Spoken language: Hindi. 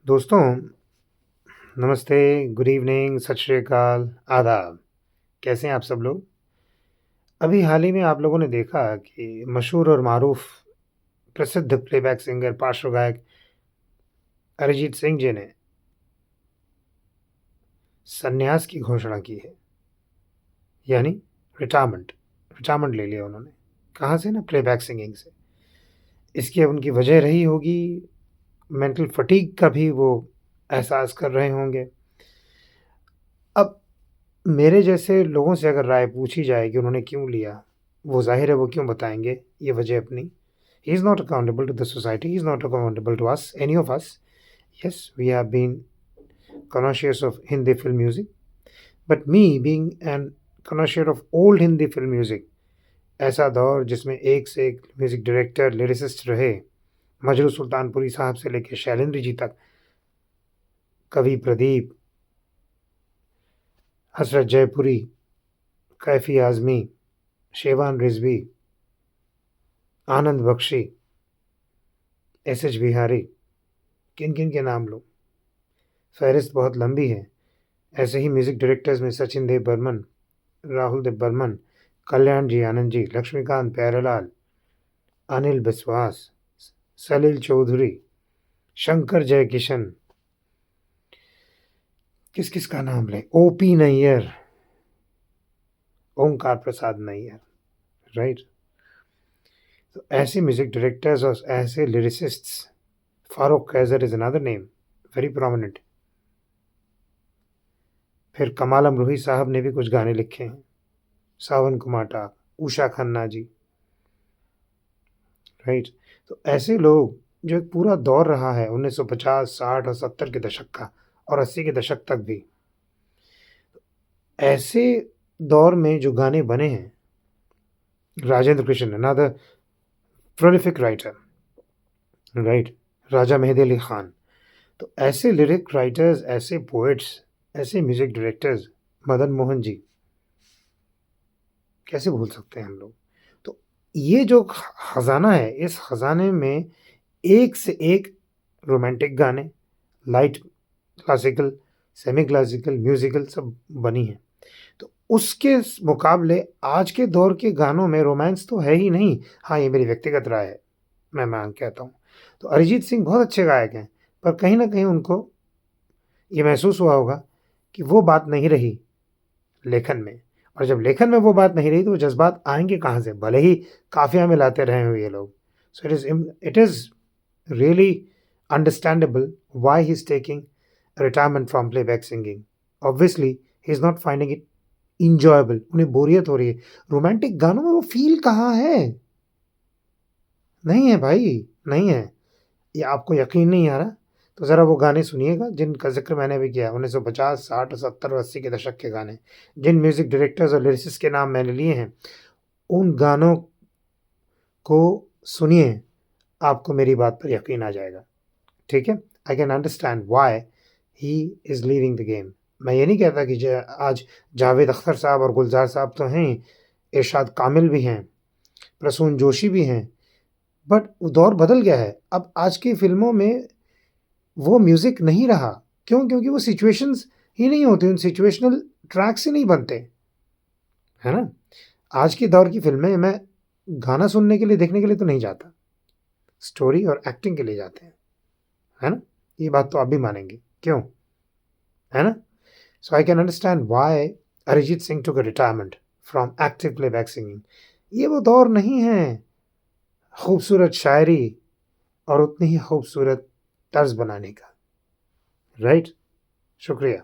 दोस्तों, नमस्ते, गुड इवनिंग, सत श्री अकाल, आदाब। कैसे हैं आप सब लोग? अभी हाल ही में आप लोगों ने देखा कि मशहूर और मारूफ प्रसिद्ध प्लेबैक सिंगर, पार्श्व गायक अरिजीत सिंह जी ने संन्यास की घोषणा की है, यानी रिटायरमेंट रिटायरमेंट ले लिया उन्होंने। कहाँ से? ना, प्लेबैक सिंगिंग से। इसकी अब उनकी वजह रही होगी, मेंटल फटीग का भी वो एहसास कर रहे होंगे। अब मेरे जैसे लोगों से अगर राय पूछी जाए कि उन्होंने क्यों लिया, वो ज़ाहिर है वो क्यों बताएँगे ये वजह अपनी। He is not accountable to the society, he is not accountable to us, any of us. Yes, we have been connoisseurs of Hindi film music, but me being an connoisseur of old Hindi film music, ऐसा दौर जिसमें एक से एक म्यूज़िक डायरेक्टर, लिरिसिस्ट रहे, मजरू सुल्तानपुरी साहब से लेके शैलेंद्र जी तक, कवि प्रदीप, हसरत जयपुरी, कैफ़ी आज़मी, शेवान रिज़वी, आनंद बख्शी, एस.एच. बिहारी, किन-किन के नाम लूँ? फ़हरिस्त बहुत लंबी है। ऐसे ही म्यूज़िक डायरेक्टर्स में सचिन देव बर्मन, राहुल देव बर्मन, कल्याण जी आनंद जी, लक्ष्मीकांत प्यारेलाल, अनिल बिस्वास, सलील चौधरी, शंकर जयकिशन, किस-किस का नाम लें? ओ.पी. नैयर, ओंकार प्रसाद नैयर, राइट? तो ऐसे म्यूज़िक डायरेक्टर्स और ऐसे lyricists, Farooq Qaiser is another name, very prominent. फिर कमाल अमरोही साहब ने भी कुछ गाने लिखे हैं, सावन कुमाटा, उषा खन्ना जी, राइट? तो ऐसे लोग, जो एक पूरा दौर रहा है 1950, 60 और 70 के दशक का, और 80 के दशक तक भी, ऐसे दौर में जो गाने बने हैं, Rajendra Krishan, another prolific writer, right? Raja Mehdi Ali Khan. तो ऐसे लिरिक राइटर्स, ऐसे पोएट्स, ऐसे म्यूजिक डायरेक्टर्स, मदन मोहन जी, कैसे भूल सकते हैं हम लोग? तो ये जो खजाना है, इस खजाने में एक से एक रोमांटिक गाने, light classical, semi classical, musical सब बनी हैं। तो उसके मुकाबले आज के दौर के गानों में रोमांस तो है ही नहीं। हाँ, ये मेरी व्यक्तिगत राय है, मैं कहता हूँ। तो अरिजीत सिंह बहुत अच्छे गायक हैं, पर कहीं न कहीं उनको ये महसूस हुआ होगा कि वो बात नहीं रही लेखन में, और जब लेखन में वो बात नहीं रही तो वो जज़्बात आएँगे कहाँ से? भले ही काफ़िया में लाते रहे हों ये लोग। So it is really understandable why he's taking retirement from playback singing. Obviously, he's not finding it enjoyable. उन्हें बोरियत हो रही है। रोमांटिक गानों में वो फ़ील कहाँ है? नहीं है भाई, नहीं है। ये आपको यकीन नहीं आ रहा? तो ज़रा वो गाने सुनिएगा जिनका ज़िक्र मैंने अभी किया, 1950, 60, 70 और 80 के दशक के गाने। जिन म्यूज़िक डायरेक्टर्स और लिरिसिस्ट के नाम मैंने लिए हैं, उन गानों को सुनिए, आपको मेरी बात पर यकीन आ जाएगा। ठीक है? I can understand why he is leaving the game. मैं ये नहीं कहता कि आज जावेद अख्तर साहब और गुलज़ार साहब तो हैं, इरशाद कामिल भी हैं, प्रसून जोशी भी हैं, बट दौर बदल गया है। अब आज की फ़िल्मों में वो म्यूज़िक नहीं रहा। क्यों? क्योंकि वो सिचुएशंस ही नहीं होती, उन सिचुएशनल ट्रैक्स ही नहीं बनते, है ना? आज के दौर की फ़िल्में मैं गाना सुनने के लिए, देखने के लिए तो नहीं जाता, स्टोरी और एक्टिंग के लिए जाते हैं, है ना? ये बात तो आप भी मानेंगे, क्यों? है ना? So I can understand why Arijit Singh took a retirement from active playback singing. ये वो दौर नहीं है खूबसूरत शायरी और उतनी ही खूबसूरत तर्ज बनाने का, राइट? शुक्रिया।